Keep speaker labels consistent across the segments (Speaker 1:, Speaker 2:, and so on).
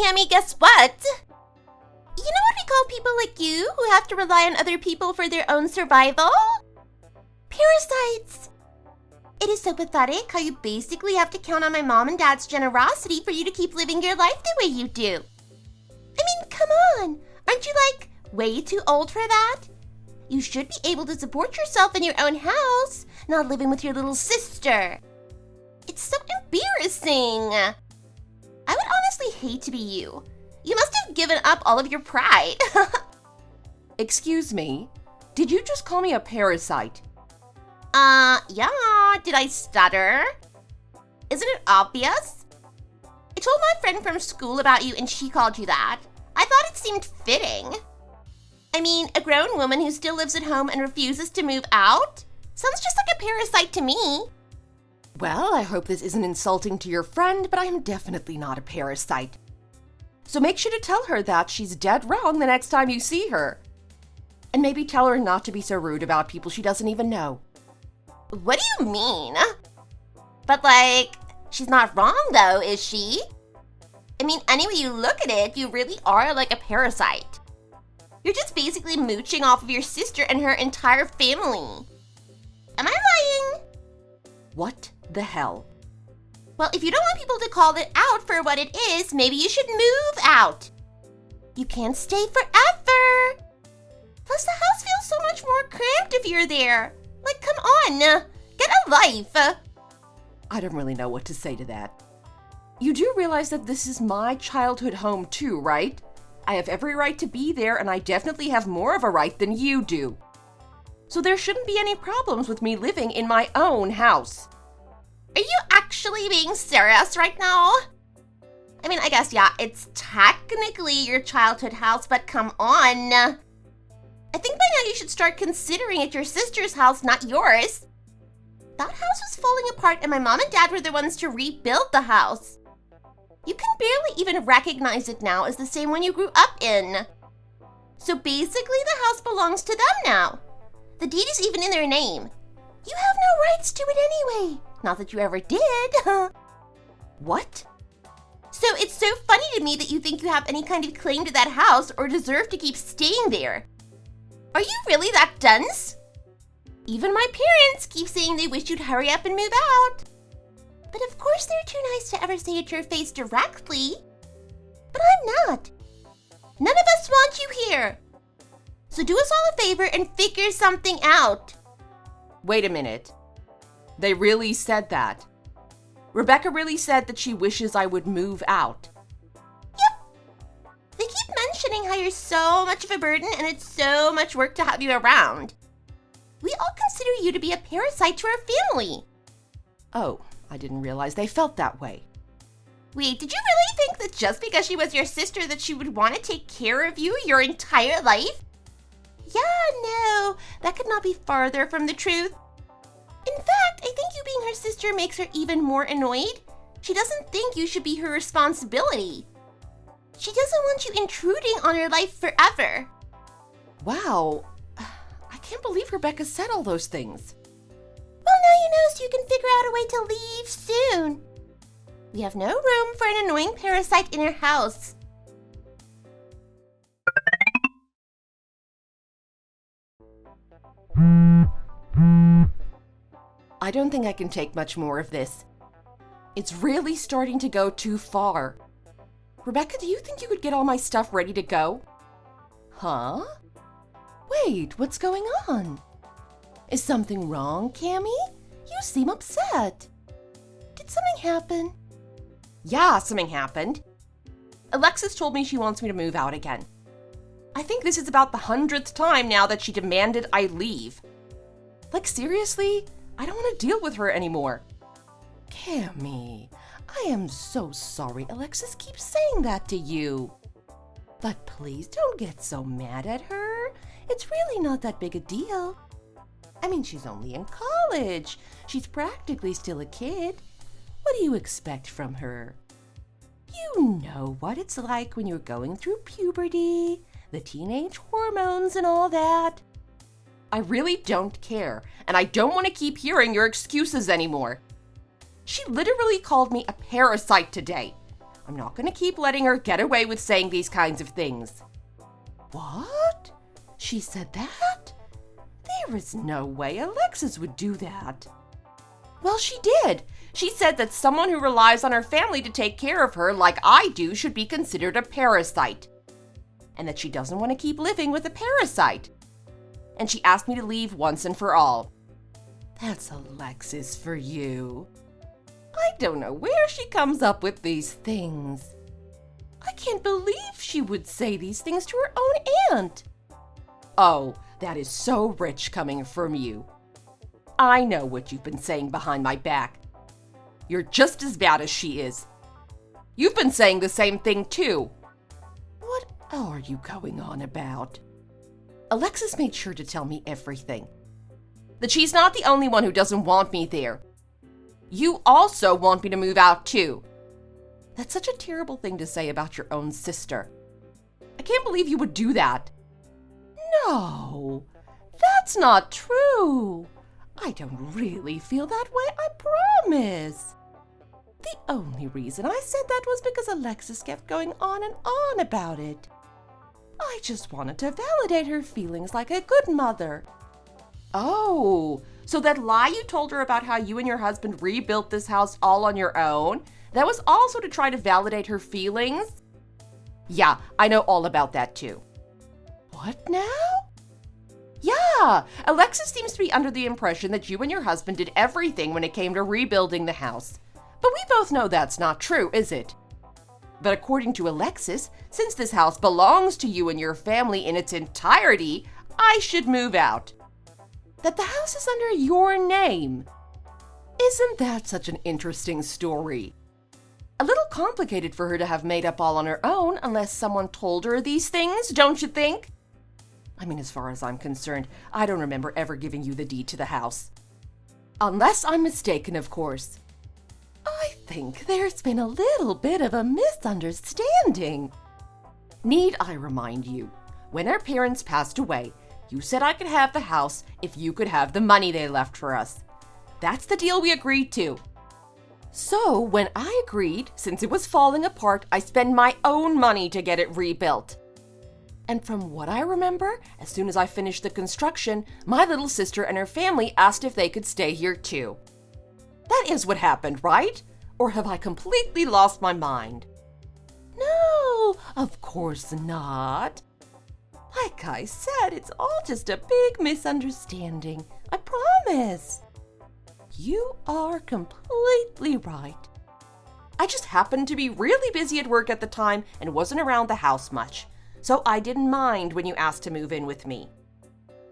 Speaker 1: Cammy, guess what? You know what we call people like you who have to rely on other people for their own survival? Parasites! It is so pathetic how you basically have to count on my mom and dad's generosity for you to keep living your life the way you do. I mean, come on! Aren't you, way too old for that? You should be able to support yourself in your own house, not living with your little sister. It's so embarrassing. I would honestly hate to be you. You must have given up all of your pride.
Speaker 2: Excuse me, did you just call me a parasite?
Speaker 1: Yeah, did I stutter? Isn't it obvious? I told my friend from school about you and she called you that. I thought it seemed fitting. I mean, a grown woman who still lives at home and refuses to move out? Sounds just like a parasite to me.
Speaker 2: Well, I hope this isn't insulting to your friend, but I am definitely not a parasite. So make sure to tell her that she's dead wrong the next time you see her. And maybe tell her not to be so rude about people she doesn't even know.
Speaker 1: What do you mean? But she's not wrong though, is she? I mean, any way you look at it, you really are like a parasite. You're just basically mooching off of your sister and her entire family. Am I lying?
Speaker 2: What the hell?
Speaker 1: Well, if you don't want people to call it out for what it is, maybe you should move out. You can't stay forever. Plus, the house feels so much more cramped if you're there. Come on, get a life.
Speaker 2: I don't really know what to say to that. You do realize that this is my childhood home too, right? I have every right to be there, and I definitely have more of a right than you do. So there shouldn't be any problems with me living in my own house.
Speaker 1: Are you actually being serious right now? I mean, I guess, yeah, it's technically your childhood house, but come on. I think by now you should start considering it your sister's house, not yours. That house was falling apart and my mom and dad were the ones to rebuild the house. You can barely even recognize it now as the same one you grew up in. So basically the house belongs to them now. The deed is even in their name. You have no rights to it anyway. Not that you ever did.
Speaker 2: What?
Speaker 1: So it's so funny to me that you think you have any kind of claim to that house or deserve to keep staying there. Are you really that dunce? Even my parents keep saying they wish you'd hurry up and move out. But of course they're too nice to ever say it to your face directly. But I'm not. None of us want you here. So do us all a favor and figure something out.
Speaker 2: Wait a minute. They really said that. Rebecca really said that she wishes I would move out.
Speaker 1: Yep. They keep mentioning how you're so much of a burden and it's so much work to have you around. We all consider you to be a parasite to our family.
Speaker 2: Oh, I didn't realize they felt that way.
Speaker 1: Wait, did you really think that just because she was your sister that she would want to take care of you your entire life? Yeah, no, that could not be farther from the truth. In fact, I think you being her sister makes her even more annoyed. She doesn't think you should be her responsibility. She doesn't want you intruding on her life forever.
Speaker 2: Wow, I can't believe Rebecca said all those things.
Speaker 1: Well, now you know so you can figure out a way to leave soon. We have no room for an annoying parasite in our house.
Speaker 2: I don't think I can take much more of this. It's really starting to go too far. Rebecca, do you think you could get all my stuff ready to go? Huh? Wait, what's going on? Is something wrong, Cammy? You seem upset. Did something happen? Yeah, something happened. Alexis told me she wants me to move out again. I think this is about the 100th time now that she demanded I leave. Seriously? I don't want to deal with her anymore. Cammy, I am so sorry Alexis keeps saying that to you. But please don't get so mad at her. It's really not that big a deal. I mean, she's only in college. She's practically still a kid. What do you expect from her? You know what it's like when you're going through puberty, the teenage hormones and all that. I really don't care, and I don't want to keep hearing your excuses anymore. She literally called me a parasite today. I'm not going to keep letting her get away with saying these kinds of things. What? She said that? There is no way Alexis would do that. Well, she did. She said that someone who relies on her family to take care of her, like I do, should be considered a parasite. And that she doesn't want to keep living with a parasite. And she asked me to leave once and for all. That's Alexis for you. I don't know where she comes up with these things. I can't believe she would say these things to her own aunt. Oh, that is so rich coming from you. I know what you've been saying behind my back. You're just as bad as she is. You've been saying the same thing too. What are you going on about? Alexis made sure to tell me everything. That she's not the only one who doesn't want me there. You also want me to move out too. That's such a terrible thing to say about your own sister. I can't believe you would do that. No, that's not true. I don't really feel that way, I promise. The only reason I said that was because Alexis kept going on and on about it. I just wanted to validate her feelings like a good mother. Oh, so that lie you told her about how you and your husband rebuilt this house all on your own, that was also to try to validate her feelings? Yeah, I know all about that too. What now? Yeah, Alexis seems to be under the impression that you and your husband did everything when it came to rebuilding the house. But we both know that's not true, is it? But according to Alexis, since this house belongs to you and your family in its entirety, I should move out. That the house is under your name. Isn't that such an interesting story? A little complicated for her to have made up all on her own unless someone told her these things, don't you think? I mean, as far as I'm concerned, I don't remember ever giving you the deed to the house. Unless I'm mistaken, of course. I think there's been a little bit of a misunderstanding. Need I remind you, when our parents passed away, you said I could have the house if you could have the money they left for us. That's the deal we agreed to. So, when I agreed, since it was falling apart, I spent my own money to get it rebuilt. And from what I remember, as soon as I finished the construction, my little sister and her family asked if they could stay here too. That is what happened, right? Or have I completely lost my mind? No, of course not. Like I said, it's all just a big misunderstanding. I promise. You are completely right. I just happened to be really busy at work at the time and wasn't around the house much. So I didn't mind when you asked to move in with me.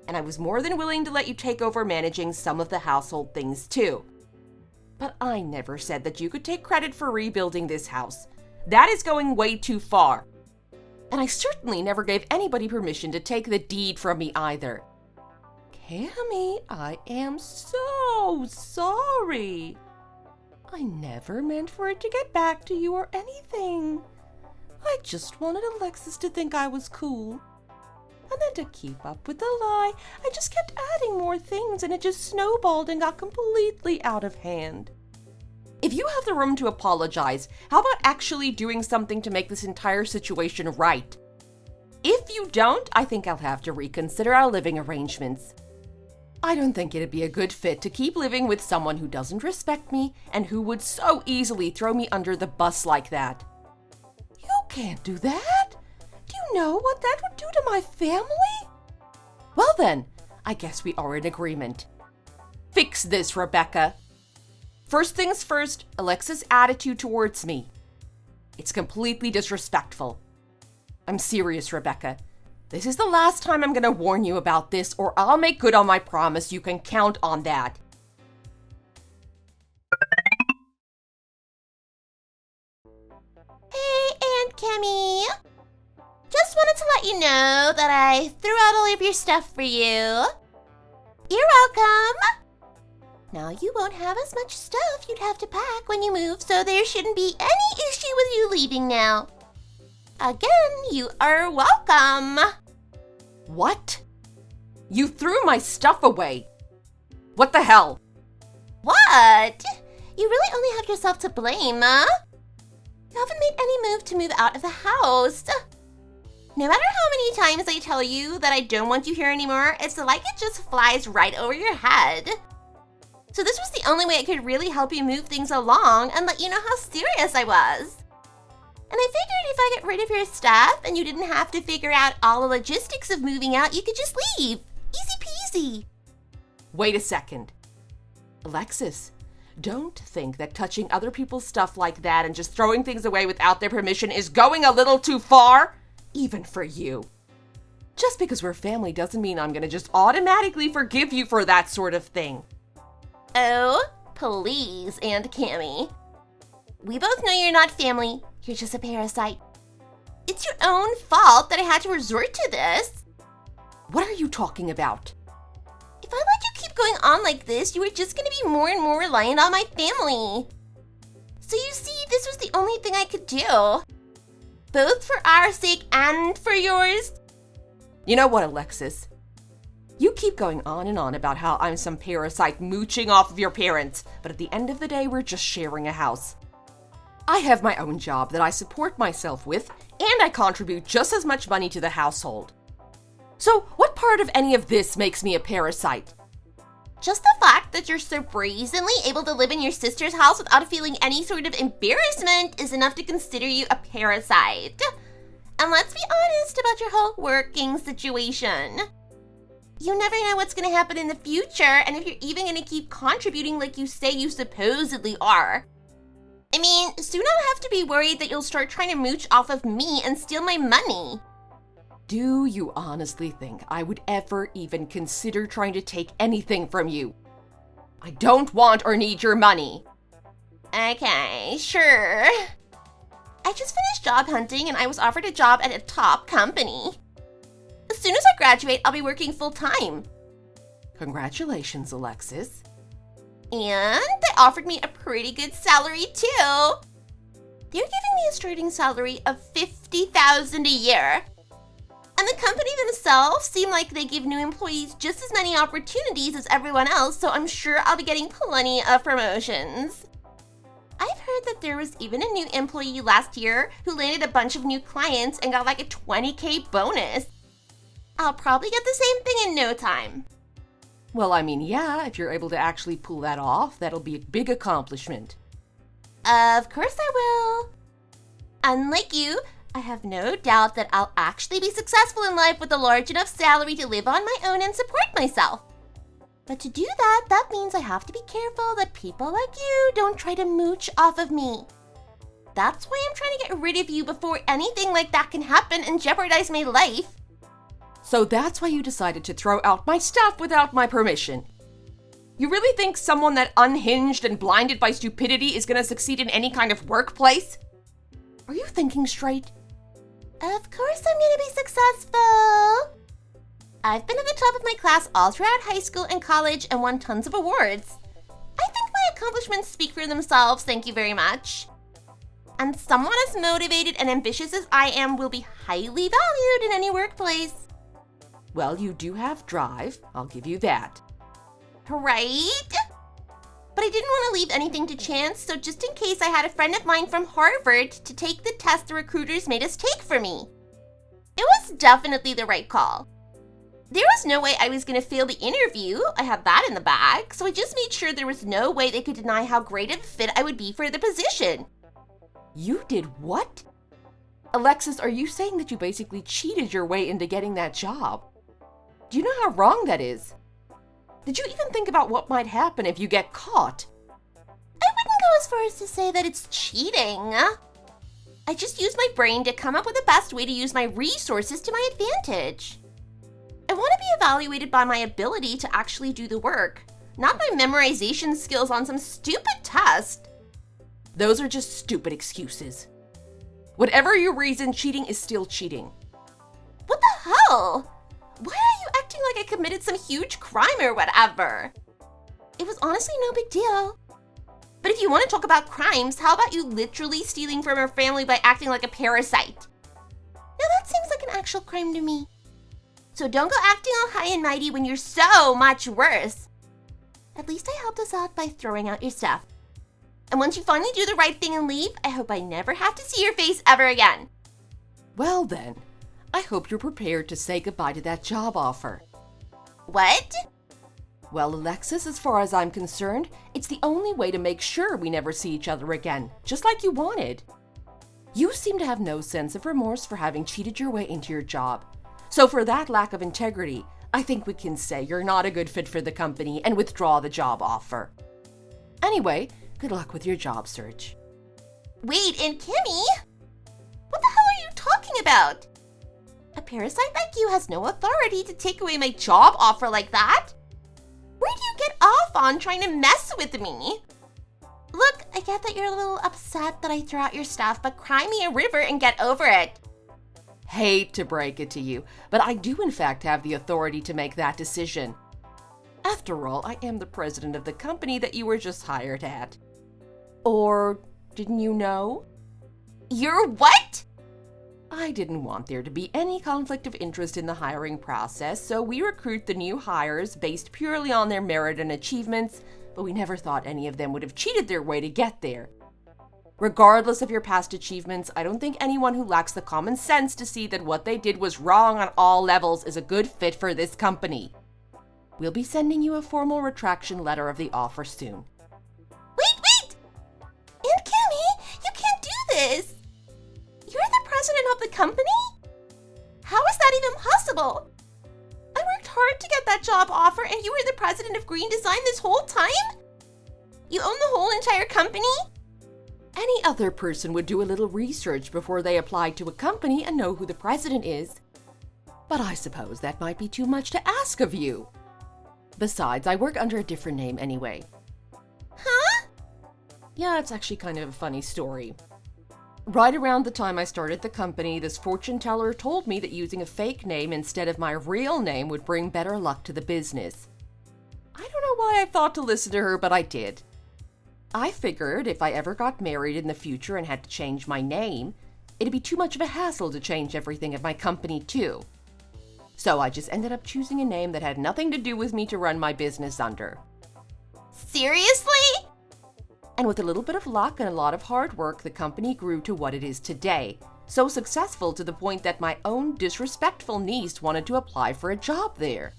Speaker 2: And I was more than willing to let you take over managing some of the household things too. But I never said that you could take credit for rebuilding this house. That is going way too far. And I certainly never gave anybody permission to take the deed from me either. Cammy, I am so sorry. I never meant for it to get back to you or anything. I just wanted Alexis to think I was cool. And then to keep up with the lie, I just kept adding more things and it just snowballed and got completely out of hand. If you have the room to apologize, how about actually doing something to make this entire situation right? If you don't, I think I'll have to reconsider our living arrangements. I don't think it'd be a good fit to keep living with someone who doesn't respect me and who would so easily throw me under the bus like that. You can't do that. Do you know what that would do to my family? Well then, I guess we are in agreement. Fix this, Rebecca. First things first, Alexis' attitude towards me. It's completely disrespectful. I'm serious, Rebecca. This is the last time I'm going to warn you about this, or I'll make good on my promise. You can count on that.
Speaker 1: Hey, Aunt Kimmy. Just wanted to let you know that I threw out all of your stuff for you. You're welcome. Now you won't have as much stuff you'd have to pack when you move, so there shouldn't be any issue with you leaving now. Again, you are welcome.
Speaker 2: What? You threw my stuff away. What the hell?
Speaker 1: What? You really only have yourself to blame, huh? You haven't made any move to move out of the house. No matter how many times I tell you that I don't want you here anymore, it's like it just flies right over your head. So this was the only way I could really help you move things along and let you know how serious I was. And I figured if I get rid of your stuff and you didn't have to figure out all the logistics of moving out, you could just leave. Easy peasy.
Speaker 2: Wait a second. Alexis, don't think that touching other people's stuff like that and just throwing things away without their permission is going a little too far, even for you. Just because we're family doesn't mean I'm gonna just automatically forgive you for that sort of thing.
Speaker 1: Oh, please, Aunt Cammy. We both know you're not family. You're just a parasite. It's your own fault that I had to resort to this.
Speaker 2: What are you talking about?
Speaker 1: If I let you keep going on like this, you were just going to be more and more reliant on my family. So you see, this was the only thing I could do. Both for our sake and for yours.
Speaker 2: You know what, Alexis? You keep going on and on about how I'm some parasite mooching off of your parents, but at the end of the day, we're just sharing a house. I have my own job that I support myself with, and I contribute just as much money to the household. So, what part of any of this makes me a parasite?
Speaker 1: Just the fact that you're so brazenly able to live in your sister's house without feeling any sort of embarrassment is enough to consider you a parasite. And let's be honest about your whole working situation. You never know what's going to happen in the future, and if you're even going to keep contributing like you say you supposedly are. I mean, soon I'll have to be worried that you'll start trying to mooch off of me and steal my money.
Speaker 2: Do you honestly think I would ever even consider trying to take anything from you? I don't want or need your money.
Speaker 1: Okay, sure. I just finished job hunting and I was offered a job at a top company. As soon as I graduate, I'll be working full-time.
Speaker 2: Congratulations, Alexis.
Speaker 1: And they offered me a pretty good salary, too. They're giving me a starting salary of $50,000 a year. And the company themselves seem like they give new employees just as many opportunities as everyone else, so I'm sure I'll be getting plenty of promotions. I've heard that there was even a new employee last year who landed a bunch of new clients and got like a $20,000 bonus. I'll probably get the same thing in no time.
Speaker 2: Well, I mean, yeah, if you're able to actually pull that off, that'll be a big accomplishment.
Speaker 1: Of course I will. Unlike you, I have no doubt that I'll actually be successful in life with a large enough salary to live on my own and support myself. But to do that, that means I have to be careful that people like you don't try to mooch off of me. That's why I'm trying to get rid of you before anything like that can happen and jeopardize my life.
Speaker 2: So that's why you decided to throw out my stuff without my permission. You really think someone that unhinged and blinded by stupidity is going to succeed in any kind of workplace? Are you thinking straight?
Speaker 1: Of course I'm going to be successful. I've been at the top of my class all throughout high school and college and won tons of awards. I think my accomplishments speak for themselves, thank you very much. And someone as motivated and ambitious as I am will be highly valued in any workplace.
Speaker 2: Well, you do have drive, I'll give you that.
Speaker 1: Right? But I didn't want to leave anything to chance, so just in case I had a friend of mine from Harvard to take the test the recruiters made us take for me. It was definitely the right call. There was no way I was going to fail the interview, I had that in the bag, so I just made sure there was no way they could deny how great of a fit I would be for the position.
Speaker 2: You did what? Alexis, are you saying that you basically cheated your way into getting that job? Do you know how wrong that is? Did you even think about what might happen if you get caught?
Speaker 1: I wouldn't go as far as to say that it's cheating. I just used my brain to come up with the best way to use my resources to my advantage. I want to be evaluated by my ability to actually do the work, not my memorization skills on some stupid test.
Speaker 2: Those are just stupid excuses. Whatever your reason, cheating is still cheating.
Speaker 1: What the hell? Why are you acting like I committed some huge crime or whatever? It was honestly no big deal. But if you want to talk about crimes, how about you literally stealing from our family by acting like a parasite? Now that seems like an actual crime to me. So don't go acting all high and mighty when you're so much worse. At least I helped us out by throwing out your stuff. And once you finally do the right thing and leave, I hope I never have to see your face ever again.
Speaker 2: Well then, I hope you're prepared to say goodbye to that job offer.
Speaker 1: What?
Speaker 2: Well, Alexis, as far as I'm concerned, it's the only way to make sure we never see each other again, just like you wanted. You seem to have no sense of remorse for having cheated your way into your job. So for that lack of integrity, I think we can say you're not a good fit for the company and withdraw the job offer. Anyway, good luck with your job search.
Speaker 1: Wait, and Kimmy? What the hell are you talking about? A parasite like you has no authority to take away my job offer like that. Where do you get off on trying to mess with me? Look, I get that you're a little upset that I threw out your stuff, but cry me a river and get over it.
Speaker 2: Hate to break it to you, but I do in fact have the authority to make that decision. After all, I am the president of the company that you were just hired at. Or didn't you know?
Speaker 1: You're what?
Speaker 2: I didn't want there to be any conflict of interest in the hiring process, so we recruit the new hires based purely on their merit and achievements, but we never thought any of them would have cheated their way to get there. Regardless of your past achievements, I don't think anyone who lacks the common sense to see that what they did was wrong on all levels is a good fit for this company. We'll be sending you a formal retraction letter of the offer soon.
Speaker 1: Wait! Aunt Kimmy, you can't do this! You're the president of the company? How is that even possible? I worked hard to get that job offer and you were the president of Green Design this whole time? You own the whole entire company?
Speaker 2: Any other person would do a little research before they applied to a company and know who the president is. But I suppose that might be too much to ask of you. Besides, I work under a different name anyway.
Speaker 1: Huh?
Speaker 2: Yeah, it's actually kind of a funny story. Right around the time I started the company, this fortune teller told me that using a fake name instead of my real name would bring better luck to the business. I don't know why I thought to listen to her, but I did. I figured if I ever got married in the future and had to change my name, it'd be too much of a hassle to change everything at my company too. So I just ended up choosing a name that had nothing to do with me to run my business under.
Speaker 1: Seriously?
Speaker 2: And with a little bit of luck and a lot of hard work, the company grew to what it is today. So successful to the point that my own disrespectful niece wanted to apply for a job there.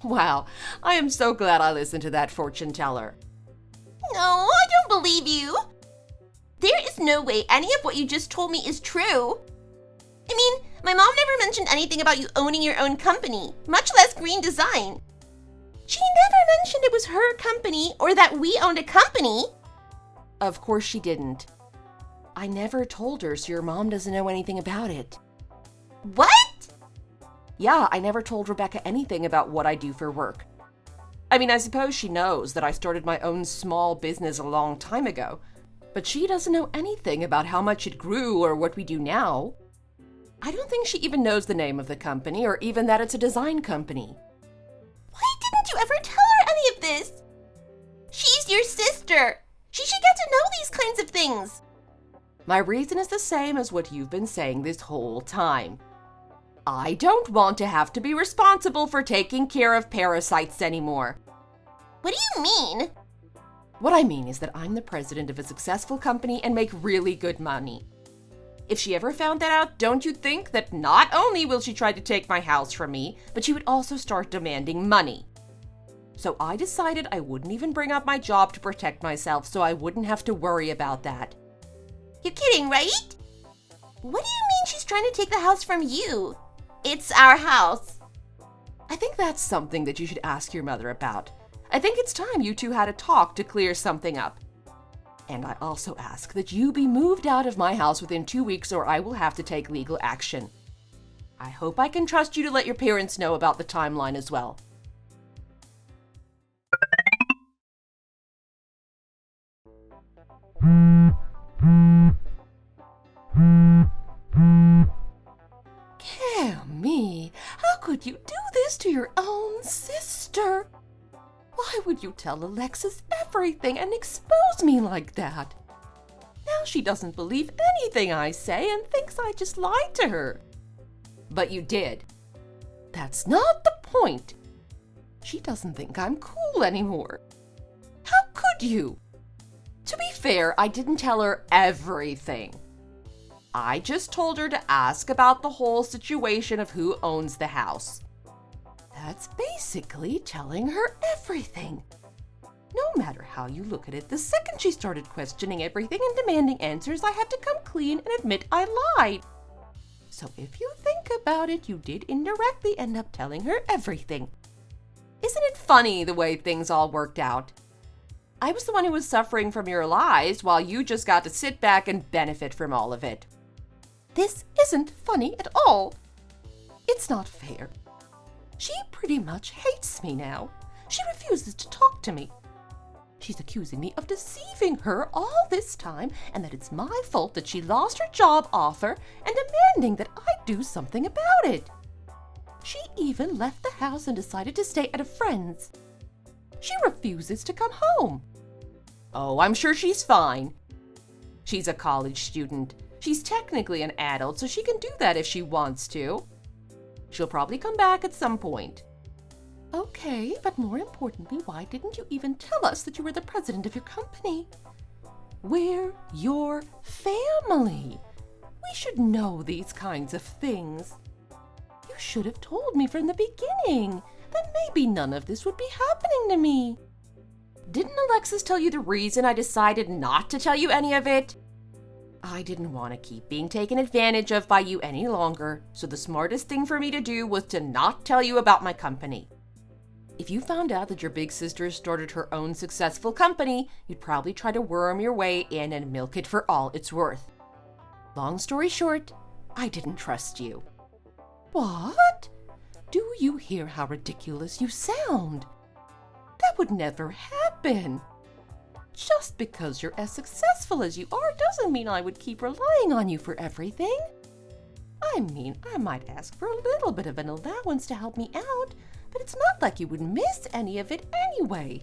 Speaker 2: Wow, I am so glad I listened to that fortune teller.
Speaker 1: No, I don't believe you. There is no way any of what you just told me is true. I mean, my mom never mentioned anything about you owning your own company, much less Green Design. She never mentioned it was her company or that we owned a company.
Speaker 2: Of course she didn't. I never told her, so your mom doesn't know anything about it.
Speaker 1: What?
Speaker 2: Yeah, I never told Rebecca anything about what I do for work. I mean, I suppose she knows that I started my own small business a long time ago, but she doesn't know anything about how much it grew or what we do now. I don't think she even knows the name of the company or even that it's a design company.
Speaker 1: Why didn't you ever tell her any of this? She's your sister. She should get to know these kinds of things.
Speaker 2: My reason is the same as what you've been saying this whole time. I don't want to have to be responsible for taking care of parasites anymore.
Speaker 1: What do you mean?
Speaker 2: What I mean is that I'm the president of a successful company and make really good money. If she ever found that out, don't you think that not only will she try to take my house from me, but she would also start demanding money? So I decided I wouldn't even bring up my job to protect myself so I wouldn't have to worry about that.
Speaker 1: You're kidding, right? What do you mean she's trying to take the house from you? It's our house.
Speaker 2: I think that's something that you should ask your mother about. I think it's time you two had a talk to clear something up. And I also ask that you be moved out of my house within 2 weeks or I will have to take legal action. I hope I can trust you to let your parents know about the timeline as well. Me, how could you do this to your own sister? Why would you tell Alexis everything and expose me like that? Now she doesn't believe anything I say and thinks I just lied to her. But you did. That's not the point. She doesn't think I'm cool anymore. How could you? To be fair, I didn't tell her everything. I just told her to ask about the whole situation of who owns the house. That's basically telling her everything. No matter how you look at it, the second she started questioning everything and demanding answers, I had to come clean and admit I lied. So if you think about it, you did indirectly end up telling her everything. Isn't it funny the way things all worked out? I was the one who was suffering from your lies, while you just got to sit back and benefit from all of it. This isn't funny at all. It's not fair. She pretty much hates me now. She refuses to talk to me. She's accusing me of deceiving her all this time, and that it's my fault that she lost her job offer, and demanding that I do something about it. She even left the house and decided to stay at a friend's. She refuses to come home. Oh, I'm sure she's fine. She's a college student. She's technically an adult, so she can do that if she wants to. She'll probably come back at some point. Okay, but more importantly, why didn't you even tell us that you were the president of your company? We're your family. We should know these kinds of things. You should have told me from the beginning. Then maybe none of this would be happening to me. Didn't Alexis tell you the reason I decided not to tell you any of it? I didn't want to keep being taken advantage of by you any longer, so the smartest thing for me to do was to not tell you about my company. If you found out that your big sister started her own successful company, you'd probably try to worm your way in and milk it for all it's worth. Long story short, I didn't trust you. What? Do you hear how ridiculous you sound? That would never happen. Just because you're as successful as you are doesn't mean I would keep relying on you for everything. I mean, I might ask for a little bit of an allowance to help me out, but it's not like you would miss any of it anyway.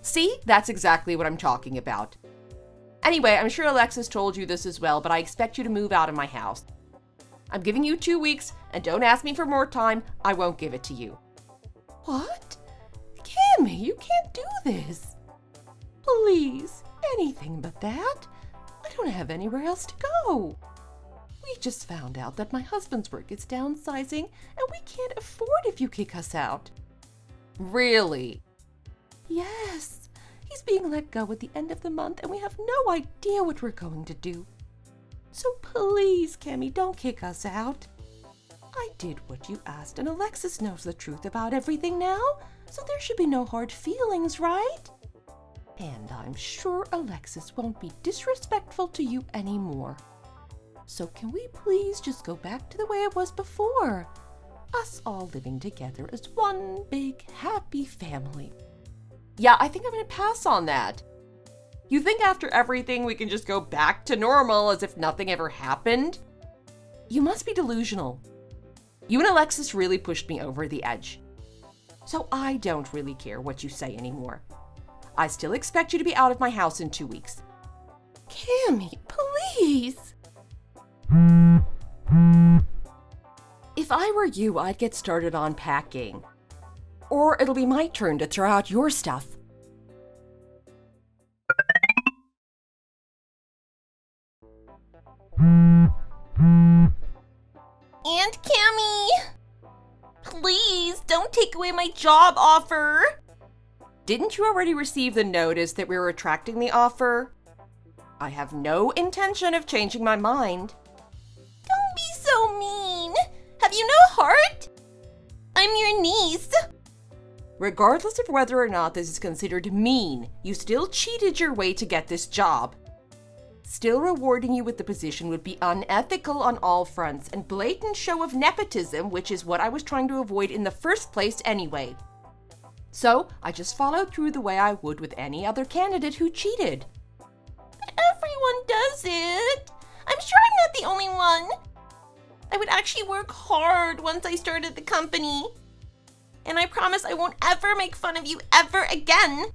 Speaker 2: See, that's exactly what I'm talking about. Anyway, I'm sure Alexis told you this as well, but I expect you to move out of my house. I'm giving you 2 weeks, and don't ask me for more time. I won't give it to you. What? Cammy, you can't do this. Please, anything but that. I don't have anywhere else to go. We just found out that my husband's work is downsizing, and we can't afford if you kick us out. Really? Yes. He's being let go at the end of the month, and we have no idea what we're going to do. So please, Cammy, don't kick us out. I did what you asked, and Alexis knows the truth about everything now, so there should be no hard feelings, right? And I'm sure Alexis won't be disrespectful to you anymore. So can we please just go back to the way it was before? Us all living together as one big happy family. Yeah, I think I'm going to pass on that. You think after everything we can just go back to normal as if nothing ever happened? You must be delusional. You and Alexis really pushed me over the edge. So I don't really care what you say anymore. I still expect you to be out of my house in 2 weeks. Cammy, please. If I were you, I'd get started on packing. Or it'll be my turn to throw out your stuff.
Speaker 1: And Cammy, please don't take away my job offer.
Speaker 2: Didn't you already receive the notice that we were retracting the offer? I have no intention of changing my mind.
Speaker 1: Don't be so mean. Have you no heart? I'm your niece.
Speaker 2: Regardless of whether or not this is considered mean, you still cheated your way to get this job. Still rewarding you with the position would be unethical on all fronts and blatant show of nepotism, which is what I was trying to avoid in the first place anyway. So, I just followed through the way I would with any other candidate who cheated.
Speaker 1: But everyone does it. I'm sure I'm not the only one. I would actually work hard once I started the company. And I promise I won't ever make fun of you ever again.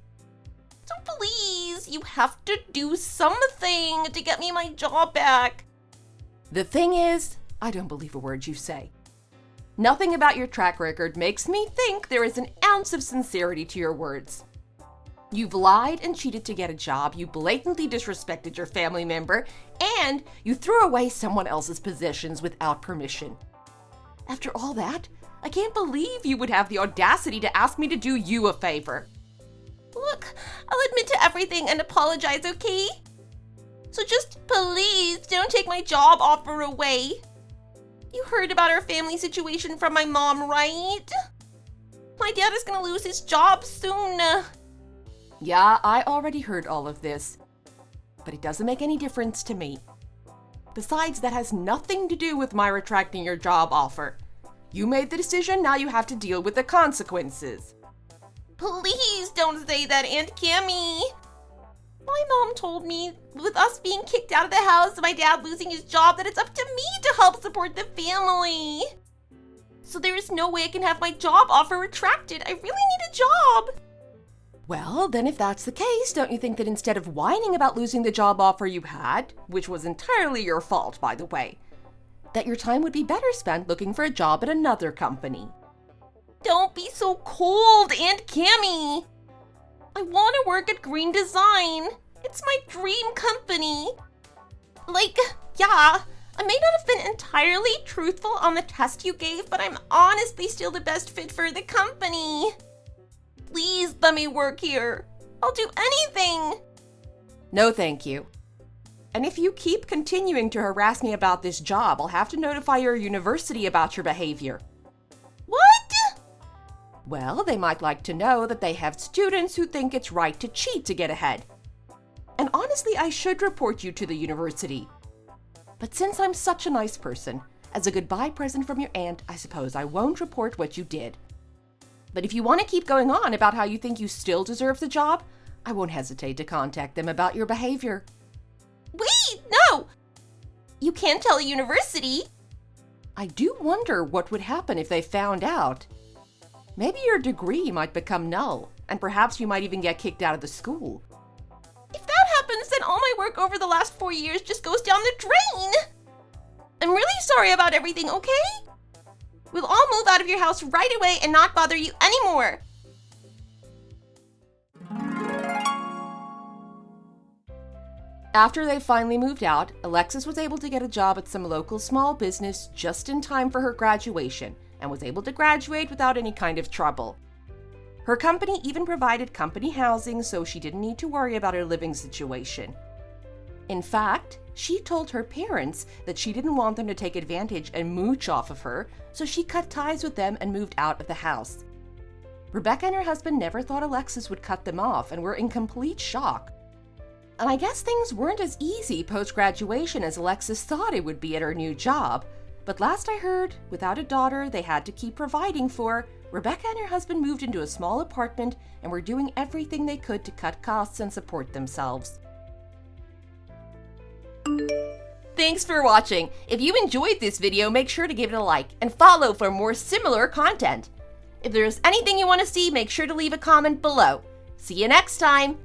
Speaker 1: So please, you have to do something to get me my job back.
Speaker 2: The thing is, I don't believe a word you say. Nothing about your track record makes me think there is an ounce of sincerity to your words. You've lied and cheated to get a job, you blatantly disrespected your family member, and you threw away someone else's possessions without permission. After all that, I can't believe you would have the audacity to ask me to do you a favor.
Speaker 1: Look, I'll admit to everything and apologize, okay? So just please don't take my job offer away. You heard about our family situation from my mom, right? My dad is gonna lose his job soon.
Speaker 2: Yeah, I already heard all of this, but it doesn't make any difference to me. Besides, that has nothing to do with my retracting your job offer. You made the decision, now you have to deal with the consequences.
Speaker 1: Please don't say that, Aunt Cammy. My mom told me, with us being kicked out of the house and my dad losing his job, that it's up to me to help support the family. So there is no way I can have my job offer retracted. I really need a job.
Speaker 2: Well, then if that's the case, don't you think that instead of whining about losing the job offer you had, which was entirely your fault, by the way, that your time would be better spent looking for a job at another company?
Speaker 1: Don't be so cold, Aunt Cammy. I want to work at Green Design. It's my dream company. Yeah, I may not have been entirely truthful on the test you gave, but I'm honestly still the best fit for the company. Please let me work here. I'll do anything.
Speaker 2: No, thank you. And if you keep continuing to harass me about this job, I'll have to notify your university about your behavior.
Speaker 1: What?
Speaker 2: Well, they might like to know that they have students who think it's right to cheat to get ahead. And honestly, I should report you to the university. But since I'm such a nice person, as a goodbye present from your aunt, I suppose I won't report what you did. But if you want to keep going on about how you think you still deserve the job, I won't hesitate to contact them about your behavior.
Speaker 1: Wait, no! You can't tell a university.
Speaker 2: I do wonder what would happen if they found out. Maybe your degree might become null, and perhaps you might even get kicked out of the school.
Speaker 1: If that happens, then all my work over the last 4 years just goes down the drain. I'm really sorry about everything, okay? We'll all move out of your house right away and not bother you anymore.
Speaker 2: After they finally moved out, Alexis was able to get a job at some local small business just in time for her graduation and was able to graduate without any kind of trouble. Her company even provided company housing, so she didn't need to worry about her living situation. In fact, she told her parents that she didn't want them to take advantage and mooch off of her, so she cut ties with them and moved out of the house. Rebecca and her husband never thought Alexis would cut them off and were in complete shock. And I guess things weren't as easy post-graduation as Alexis thought it would be at her new job. But last I heard, without a daughter they had to keep providing for, Rebecca and her husband moved into a small apartment and were doing everything they could to cut costs and support themselves. Thanks for watching. If you enjoyed this video, make sure to give it a like and follow for more similar content. If there's anything you want to see, make sure to leave a comment below. See you next time!